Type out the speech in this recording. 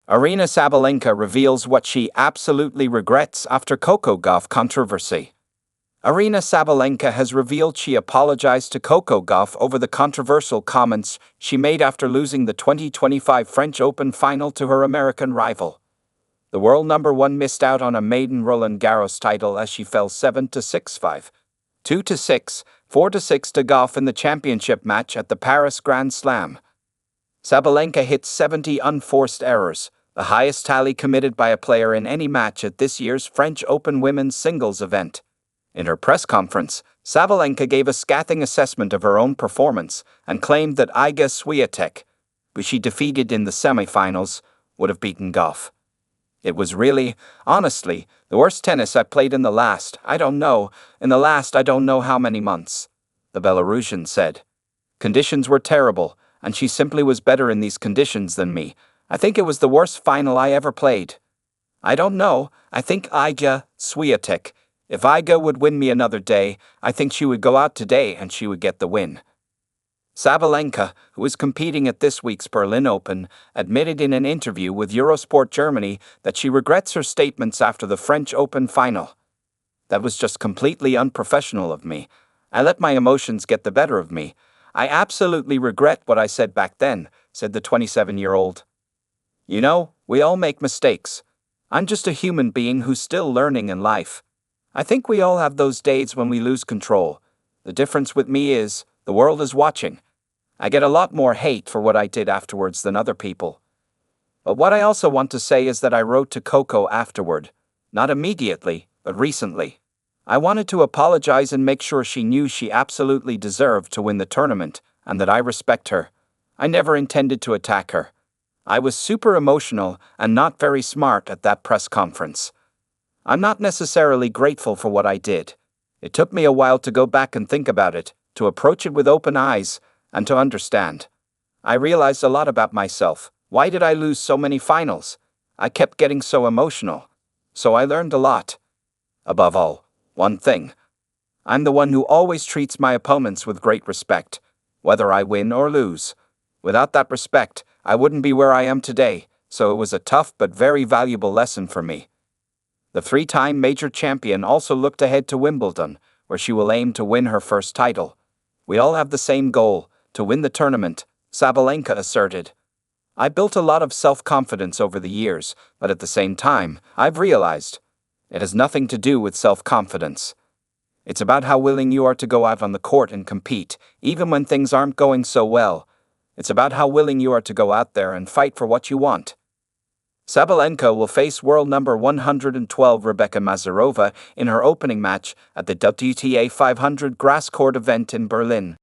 Aryna Sabalenka reveals what she absolutely regrets after Coco Gauff controversy. Aryna Sabalenka has revealed she apologized to Coco Gauff over the controversial comments she made after losing the 2025 French Open final to her American rival. The world number one missed out on a maiden Roland Garros title as she fell 7-6-5, 2-6, 4-6 to Gauff in the championship match at the Paris Grand Slam. Sabalenka hit 70 unforced errors, the highest tally committed by a player in any match at this year's French Open women's singles event. In her press conference, Sabalenka gave a scathing assessment of her own performance and claimed that Iga Swiatek, who she defeated in the semifinals, would have beaten Gauff. It was really, honestly, the worst tennis I played in the last I don't know how many months, the Belarusian said. Conditions were terrible, and she simply was better in these conditions than me. I think it was the worst final I ever played. I don't know, I think Iga Swiatek. If Iga would win me another day, I think she would go out today and she would get the win. Sabalenka, who is competing at this week's Berlin Open, admitted in an interview with Eurosport Germany that she regrets her statements after the French Open final. That was just completely unprofessional of me. I let my emotions get the better of me. I absolutely regret what I said back then, said the 27-year-old. You know, we all make mistakes. I'm just a human being who's still learning in life. I think we all have those days when we lose control. The difference with me is, the world is watching. I get a lot more hate for what I did afterwards than other people. But what I also want to say is that I wrote to Coco afterward. Not immediately, but recently. I wanted to apologize and make sure she knew she absolutely deserved to win the tournament, and that I respect her. I never intended to attack her. I was super emotional and not very smart at that press conference. I'm not necessarily grateful for what I did. It took me a while to go back and think about it, to approach it with open eyes, and to understand. I realized a lot about myself. Why did I lose so many finals? I kept getting so emotional. So I learned a lot. Above all, one thing. I'm the one who always treats my opponents with great respect, whether I win or lose. Without that respect, I wouldn't be where I am today, so it was a tough but very valuable lesson for me. The three-time major champion also looked ahead to Wimbledon, where she will aim to win her first title. We all have the same goal, to win the tournament, Sabalenka asserted. I built a lot of self-confidence over the years, but at the same time, I've realized it has nothing to do with self-confidence. It's about how willing you are to go out on the court and compete, even when things aren't going so well. It's about how willing you are to go out there and fight for what you want. Sabalenka will face world number 112 Rebecca Mazurova in her opening match at the WTA 500 grass court event in Berlin.